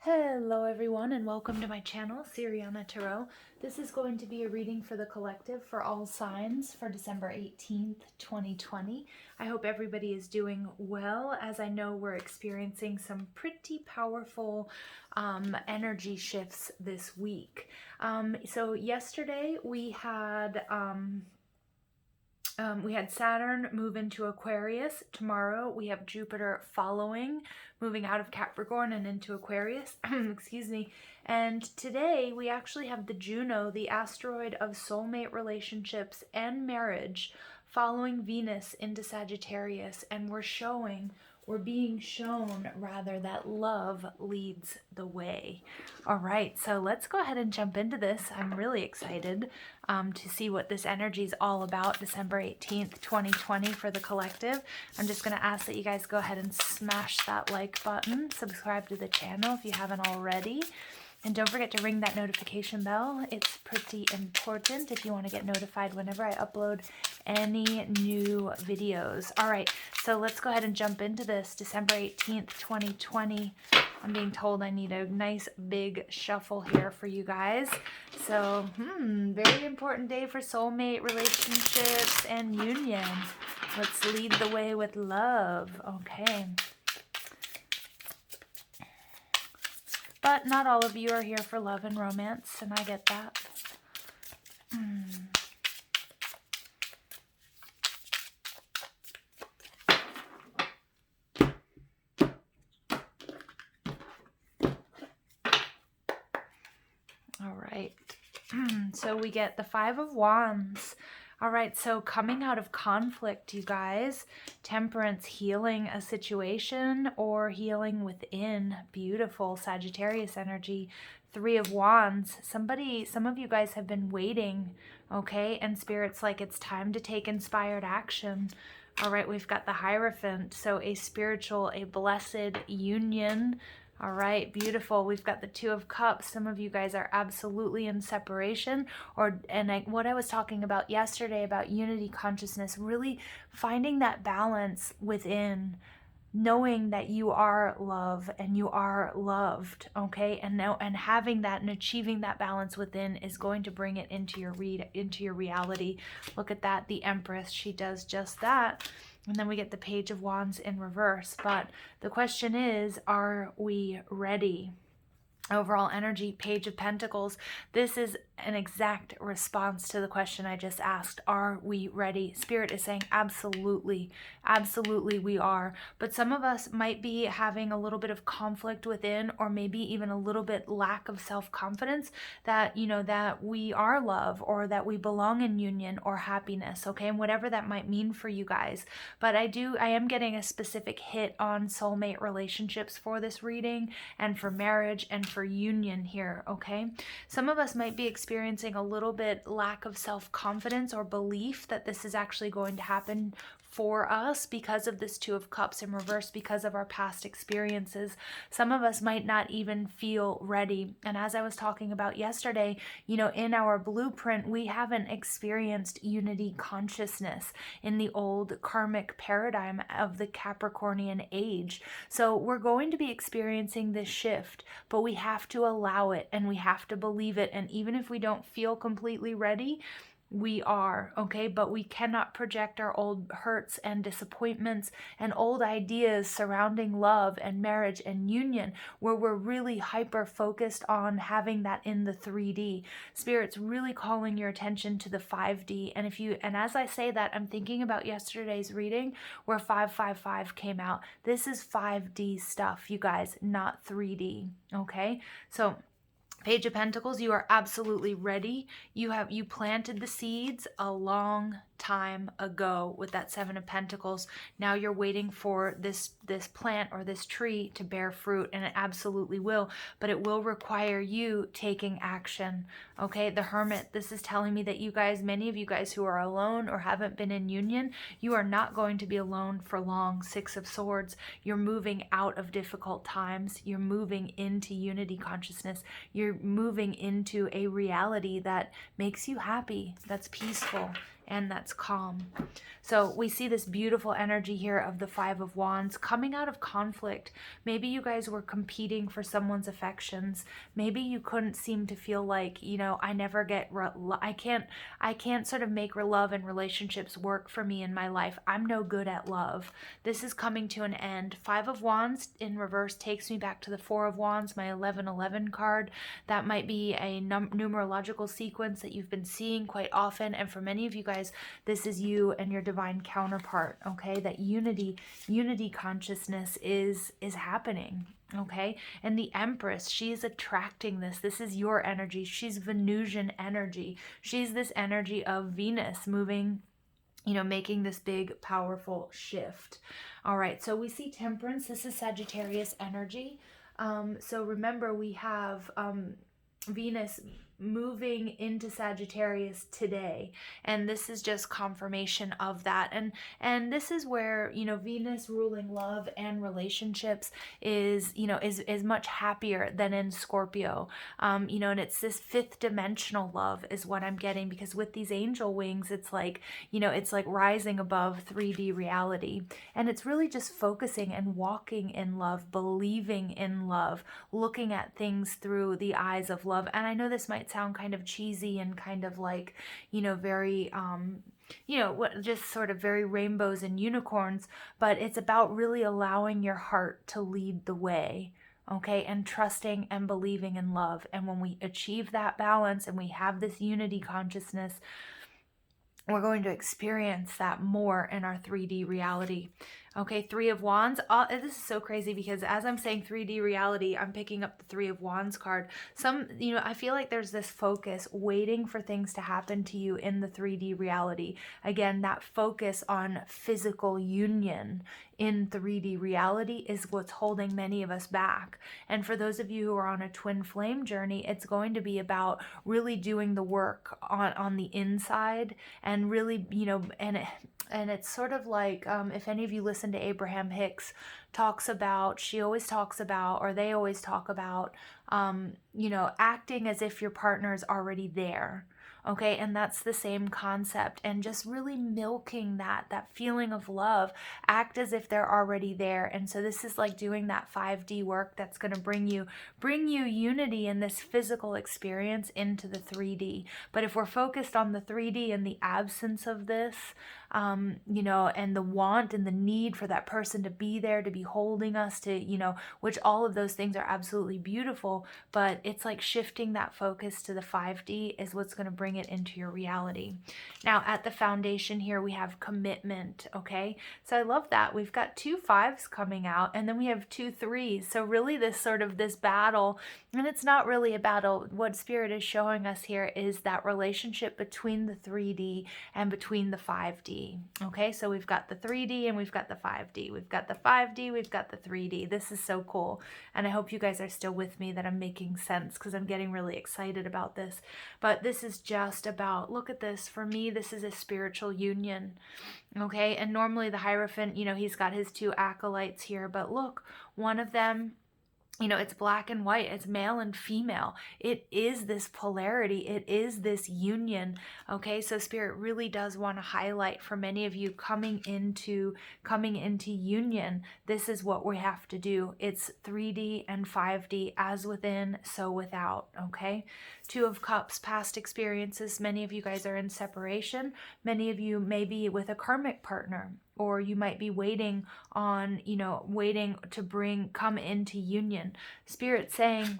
Hello everyone and welcome to my channel, Siriana Tarot. This is going to be a reading for the collective for all signs for December 18th, 2020. I hope everybody is doing well, as I know we're experiencing some pretty powerful energy shifts this week. So yesterday we had Saturn move into Aquarius. Tomorrow we have Jupiter moving out of Capricorn and into Aquarius. Excuse me. And today we actually have the Juno, the asteroid of soulmate relationships and marriage, following Venus into Sagittarius. And we're being shown rather that love leads the way. All right, so let's go ahead and jump into this. I'm really excited to see what this energy is all about. December 18th, 2020 for the collective. I'm just going to ask that you guys go ahead and smash that like button, subscribe to the channel if you haven't already. And don't forget to ring that notification bell. It's pretty important if you want to get notified whenever I upload any new videos. All right, so let's go ahead and jump into this. December 18th, 2020. I'm being told I need a nice big shuffle here for you guys. So, very important day for soulmate relationships and union. Let's lead the way with love. Okay. But not all of you are here for love and romance, and I get that. All right. So we get the Five of Wands. All right, so coming out of conflict, you guys, temperance, healing a situation or healing within. Beautiful Sagittarius energy. Three of Wands. Some of you guys have been waiting, okay? And Spirit's like, it's time to take inspired action. All right, we've got the Hierophant. So a spiritual, a blessed union. All right, beautiful. We've got the Two of Cups. Some of you guys are absolutely in separation, what I was talking about yesterday about unity consciousness, really finding that balance within, knowing that you are love and you are loved, okay? And having that and achieving that balance within is going to bring it into your reality. Look at that, the Empress, she does just that. And then we get the Page of Wands in reverse. But the question is, are we ready? Overall energy, Page of Pentacles. This is an exact response to the question I just asked. Are we ready? Spirit is saying absolutely, absolutely we are. But some of us might be having a little bit of conflict within, or maybe even a little bit lack of self-confidence that, that we are love, or that we belong in union or happiness, okay? And whatever that might mean for you guys. But I am getting a specific hit on soulmate relationships for this reading, and for marriage, and for union here, okay? Some of us might be experiencing a little bit lack of self-confidence or belief that this is actually going to happen for us because of this Two of Cups in reverse, because of our past experiences. Some of us might not even feel ready. And as I was talking about yesterday, in our blueprint, we haven't experienced unity consciousness in the old karmic paradigm of the Capricornian age. So we're going to be experiencing this shift, but we have to allow it and we have to believe it. And even if we don't feel completely ready, we are, okay? But we cannot project our old hurts and disappointments and old ideas surrounding love and marriage and union, where we're really hyper focused on having that in the 3D. Spirit's really calling your attention to the 5D. And as I say that, I'm thinking about yesterday's reading where 555 came out. This is 5D stuff, you guys, not 3D, okay? So Page of Pentacles, you are absolutely ready. You planted the seeds a long time ago with that Seven of Pentacles. Now you're waiting for this plant or this tree to bear fruit, and it absolutely will, but it will require you taking action, okay? The Hermit, this is telling me that you guys, many of you guys who are alone or haven't been in union, you are not going to be alone for long. Six of Swords, you're moving out of difficult times. You're moving into unity consciousness. You're moving into a reality that makes you happy, that's peaceful. and that's calm. So we see this beautiful energy here of the Five of Wands coming out of conflict. Maybe you guys were competing for someone's affections. Maybe you couldn't seem to feel like, you know, I never get, I can't sort of make love and relationships work for me in my life. I'm no good at love. This is coming to an end. Five of Wands in reverse takes me back to the Four of Wands, my 1111 card. That might be a numerological sequence that you've been seeing quite often. And for many of you guys, this is you and your divine counterpart, okay? That unity consciousness is happening, okay? And the Empress, she's attracting this. This is your energy. She's Venusian energy. She's this energy of Venus moving, you know, making this big, powerful shift. All right, so we see Temperance. This is Sagittarius energy. So remember, we have Venus moving into Sagittarius today, and this is just confirmation of that. And this is where, you know, Venus ruling love and relationships is, you know, is much happier than in Scorpio. You know, and it's this fifth dimensional love is what I'm getting, because with these angel wings, it's like, you know, it's like rising above 3D reality, and it's really just focusing and walking in love, believing in love, looking at things through the eyes of love. And I know this might sound kind of cheesy and kind of like, you know, very you know, what, just sort of very rainbows and unicorns, but it's about really allowing your heart to lead the way, okay, and trusting and believing in love. And when we achieve that balance and we have this unity consciousness, we're going to experience that more in our 3D reality. Okay, Three of Wands. This is so crazy, because as I'm saying 3D reality, I'm picking up the Three of Wands card. You know, I feel like there's this focus waiting for things to happen to you in the 3D reality. Again, that focus on physical union in 3D reality is what's holding many of us back. And for those of you who are on a twin flame journey, it's going to be about really doing the work on the inside, and really, you know, and it's sort of like, if any of you listen to Abraham Hicks, she always talks about, or they always talk about, you know, acting as if your partner is already there. Okay, and that's the same concept, and just really milking that feeling of love. Act as if they're already there. And so this is like doing that 5D work that's going to bring you unity in this physical experience into the 3D. But if we're focused on the 3D and the absence of this, you know, and the want and the need for that person to be there, to be holding us, to, you know, which all of those things are absolutely beautiful, but it's like shifting that focus to the 5D is what's going to bring it into your reality. Now, at the foundation here, we have commitment, okay? So I love that. We've got 2 5s coming out, and then we have 2 3s. So really this sort of this battle, and it's not really a battle. What Spirit is showing us here is that relationship between the 3D and between the 5D. Okay, so we've got the 3D and we've got the 5D. We've got the 5D, we've got the 3D. This is so cool. And I hope you guys are still with me, that I'm making sense, because I'm getting really excited about this. But this is just about, look at this. For me, this is a spiritual union. Okay, and normally the Hierophant, you know, he's got his 2 acolytes here, but look, one of them, you know, it's black and white, it's male and female. It is this polarity, it is this union. Okay, so Spirit really does want to highlight for many of you coming into union, this is what we have to do. It's 3D and 5D, as within, so without. Okay, 2 of Cups, past experiences. Many of you guys are in separation. Many of you may be with a karmic partner, or you might be waiting on, you know, waiting to come into union. Spirit saying,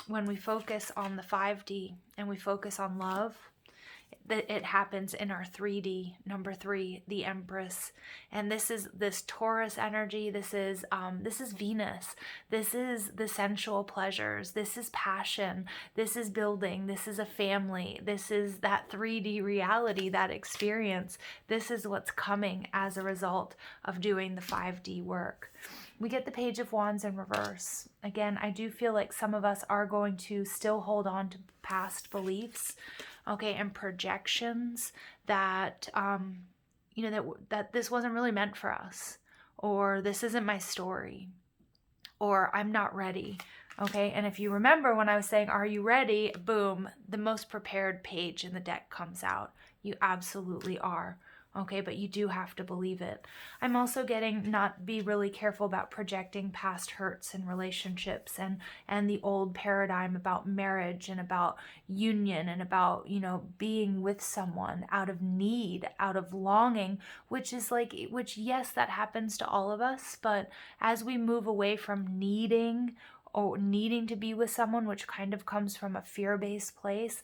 when we focus on the 5D and we focus on love, that it happens in our 3D, number 3, the Empress. And this is this Taurus energy. This is Venus. This is the sensual pleasures. This is passion. This is building. This is a family. This is that 3D reality, that experience. This is what's coming as a result of doing the 5D work. We get the Page of Wands in reverse. Again, I do feel like some of us are going to still hold on to past beliefs, okay, and projections that, you know, that this wasn't really meant for us, or this isn't my story, or I'm not ready. Okay, and if you remember when I was saying, are you ready? Boom, the most prepared page in the deck comes out. You absolutely are. Okay, but you do have to believe it. I'm also getting not be really careful about projecting past hurts in relationships and the old paradigm about marriage and about union and about, you know, being with someone out of need, out of longing, which is like, which yes, that happens to all of us, but as we move away from needing or needing to be with someone, which kind of comes from a fear-based place,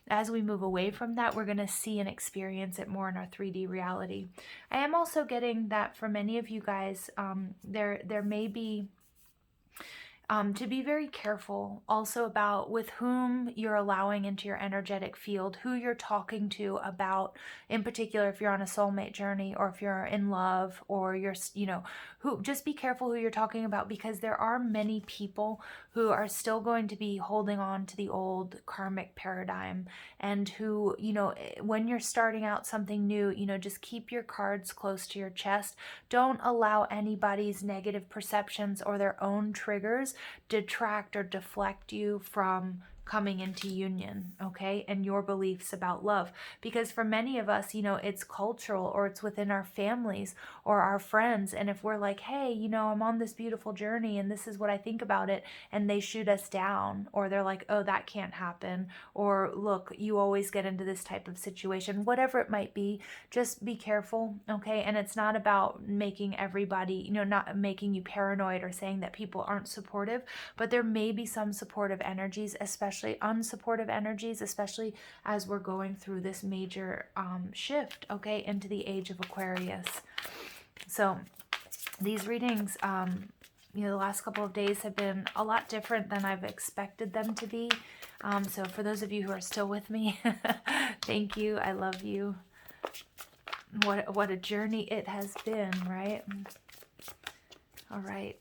as we move away from that, we're going to see and experience it more in our 3D reality. I am also getting that for many of you guys, there may be to be very careful also about with whom you're allowing into your energetic field, who you're talking to about, in particular, if you're on a soulmate journey or if you're in love or you're, you know, who, just be careful who you're talking about, because there are many people who are still going to be holding on to the old karmic paradigm, and who, you know, when you're starting out something new, you know, just keep your cards close to your chest. Don't allow anybody's negative perceptions or their own triggers detract or deflect you from coming into union, okay, and your beliefs about love. Because for many of us, you know, it's cultural or it's within our families or our friends, and if we're like, hey, you know, I'm on this beautiful journey and this is what I think about it, and they shoot us down, or they're like, oh, that can't happen, or look, you always get into this type of situation, whatever it might be, just be careful, okay? And it's not about making everybody, you know, not making you paranoid or saying that people aren't supportive, but there may be some supportive energies, especially unsupportive energies, especially as we're going through this major shift, okay, into the age of Aquarius. So these readings, you know, the last couple of days have been a lot different than I've expected them to be. So for those of you who are still with me, thank you. I love you. What a journey it has been, right? All right.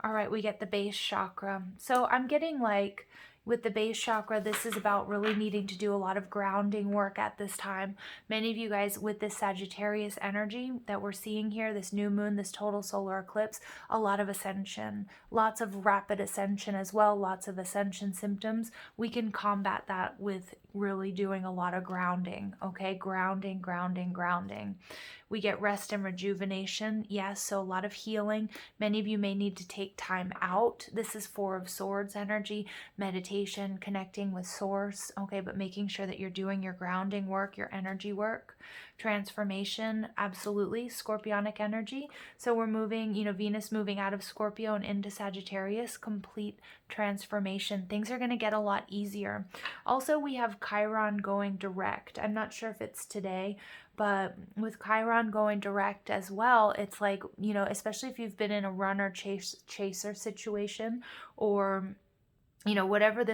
All right, we get the base chakra. So I'm getting like, with the base chakra, this is about really needing to do a lot of grounding work at this time. Many of you guys with this Sagittarius energy that we're seeing here, this new moon, this total solar eclipse, a lot of ascension, lots of rapid ascension as well, lots of ascension symptoms. We can combat that with really doing a lot of grounding, okay? Grounding, grounding, grounding. We get rest and rejuvenation. Yes, so a lot of healing. Many of you may need to take time out. This is Four of Swords energy, meditation, connecting with source, okay, but making sure that you're doing your grounding work, your energy work. Transformation, absolutely. Scorpionic energy. So we're moving, you know, Venus moving out of Scorpio and into Sagittarius, complete transformation. Things are going to get a lot easier. Also, we have Chiron going direct. I'm not sure if it's today, but with Chiron going direct as well, it's like, you know, especially if you've been in a runner chaser situation, or you know, whatever,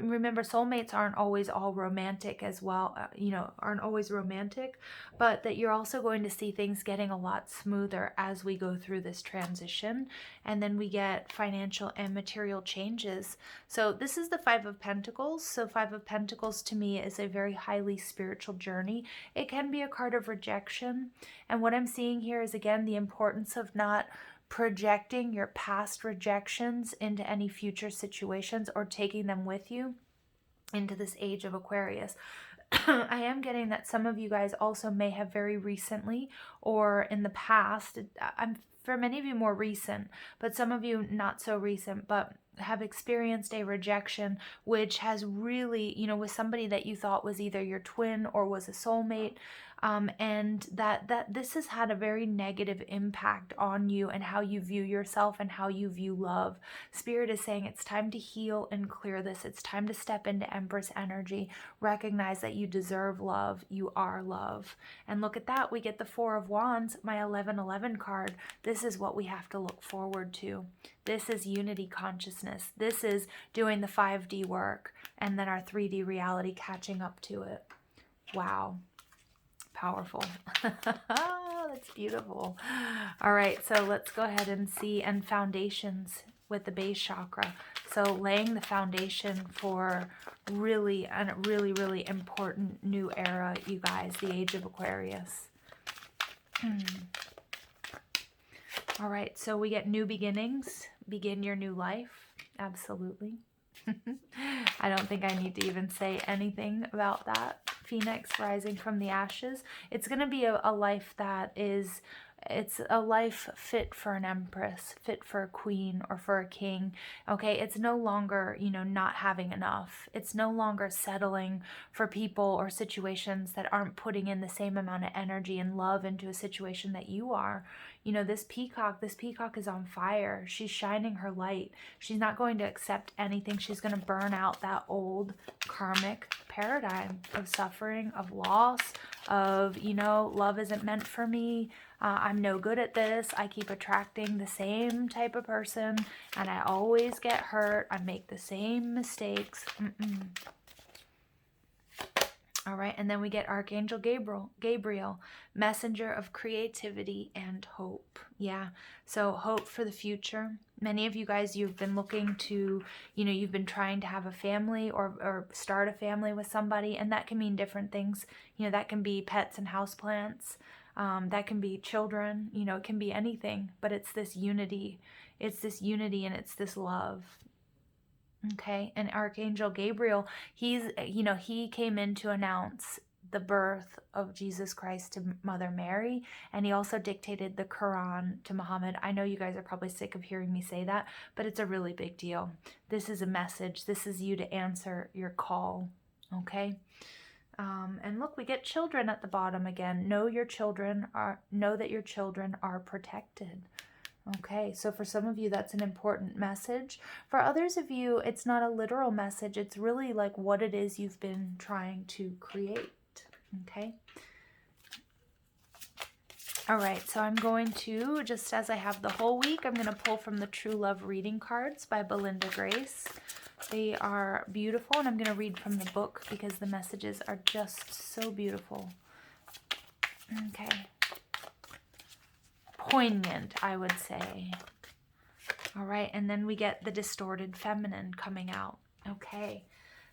remember, soulmates aren't always all romantic as well, you know, aren't always romantic, but that you're also going to see things getting a lot smoother as we go through this transition. And then we get financial and material changes. So this is the Five of Pentacles. So Five of Pentacles to me is a very highly spiritual journey. It can be a card of rejection. And what I'm seeing here is, again, the importance of not projecting your past rejections into any future situations or taking them with you into this age of Aquarius. I am getting that some of you guys also may have very recently or in the past, for many of you more recent, but some of you not so recent, but have experienced a rejection which has really, you know, with somebody that you thought was either your twin or was a soulmate, and that this has had a very negative impact on you and how you view yourself and how you view love. Spirit is saying it's time to heal and clear this. It's time to step into Empress energy. Recognize that you deserve love. You are love. And look at that. We get the Four of Wands, my 1111 card. This is what we have to look forward to. This is unity consciousness. This is doing the 5D work and then our 3D reality catching up to it. Wow. Powerful. That's beautiful. All right, so let's go ahead and see, and foundations with the base chakra. So laying the foundation for really important new era, you guys, the age of Aquarius. All right, so we get new beginnings. Begin your new life. Absolutely. I don't think I need to even say anything about that. Phoenix rising from the ashes. It's going to be a life that is, it's a life fit for an empress, fit for a queen or for a king. Okay, it's no longer, not having enough. It's no longer settling for people or situations that aren't putting in the same amount of energy and love into a situation that you are. This peacock is on fire. She's shining her light. She's not going to accept anything. She's going to burn out that old karmic paradigm of suffering, of loss, of, love isn't meant for me. I'm no good at this. I keep attracting the same type of person and I always get hurt. I make the same mistakes. All right, and then we get Archangel Gabriel, messenger of creativity and hope. Yeah, so hope for the future. Many of you guys, you've been looking to, you've been trying to have a family or start a family with somebody, and that can mean different things. That can be pets and houseplants. That can be children. It can be anything, but it's this unity. It's this unity and it's this love. Okay, and Archangel Gabriel, he came in to announce the birth of Jesus Christ to Mother Mary, and he also dictated the Quran to Muhammad. I know you guys are probably sick of hearing me say that, but it's a really big deal. This is a message. This is you to answer your call, okay? And look, we get children at the bottom again. Know that your children are protected. Okay, so for some of you, that's an important message. For others of you, it's not a literal message. It's really like what it is you've been trying to create. Okay. All right, so I'm going to, just as I have the whole week, I'm going to pull from the True Love Reading Cards by Belinda Grace. They are beautiful, and I'm going to read from the book because the messages are just so beautiful. Okay. Poignant, I would say. All right, and then we get the distorted feminine coming out. Okay,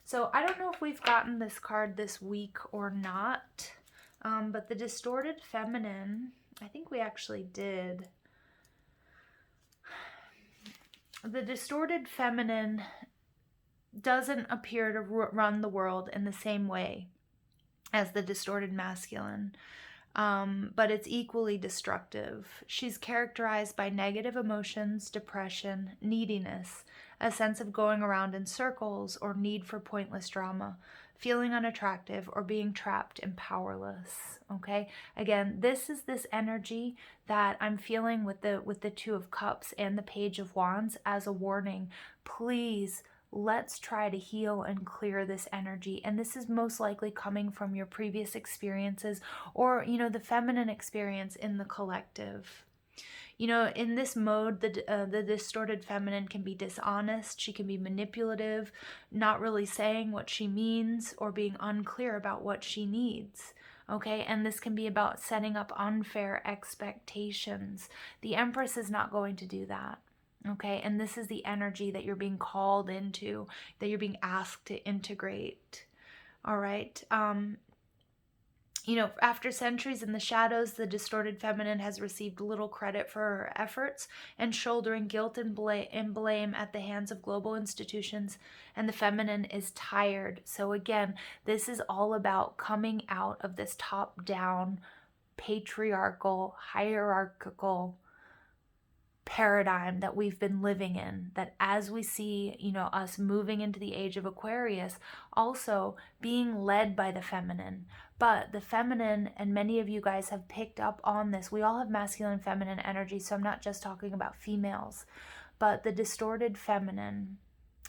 so I don't know if we've gotten this card this week or not, but the distorted feminine, I think we actually did. The distorted feminine doesn't appear to run the world in the same way as the distorted masculine. But it's equally destructive. She's characterized by negative emotions, depression, neediness, a sense of going around in circles or need for pointless drama, feeling unattractive or being trapped and powerless. Okay, again, this is this energy that I'm feeling with the Two of Cups and the Page of Wands as a warning. Please, let's try to heal and clear this energy. And this is most likely coming from your previous experiences or, the feminine experience in the collective. In this mode, the distorted feminine can be dishonest. She can be manipulative, not really saying what she means or being unclear about what she needs. Okay, and this can be about setting up unfair expectations. The Empress is not going to do that. Okay, and this is the energy that you're being called into, that you're being asked to integrate. All right. After centuries in the shadows, the distorted feminine has received little credit for her efforts and shouldering guilt and blame at the hands of global institutions, and the feminine is tired. So again, this is all about coming out of this top-down, patriarchal, hierarchical paradigm that we've been living in, that as we see, us moving into the age of Aquarius, also being led by the feminine. But the feminine, and many of you guys have picked up on this, we all have masculine and feminine energy, so I'm not just talking about females, but the distorted feminine,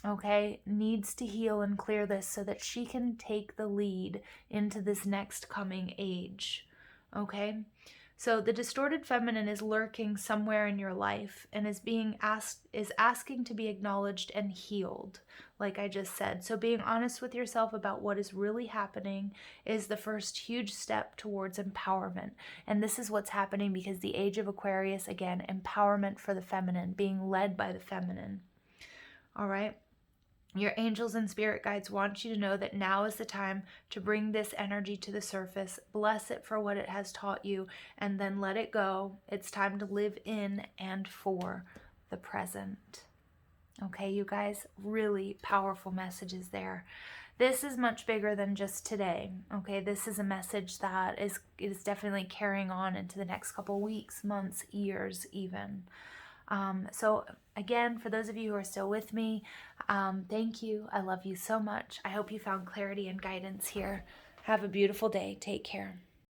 okay, needs to heal and clear this so that she can take the lead into this next coming age, okay? So the distorted feminine is lurking somewhere in your life and is asking to be acknowledged and healed, like I just said. So being honest with yourself about what is really happening is the first huge step towards empowerment. And this is what's happening because the age of Aquarius, again, empowerment for the feminine, being led by the feminine. All right. Your angels and spirit guides want you to know that now is the time to bring this energy to the surface, bless it for what it has taught you, and then let it go. It's time to live in and for the present. Okay, you guys, really powerful messages there. This is much bigger than just today. Okay, this is a message that is definitely carrying on into the next couple weeks, months, years even. So again, for those of you who are still with me, thank you. I love you so much. I hope you found clarity and guidance here. Have a beautiful day. Take care.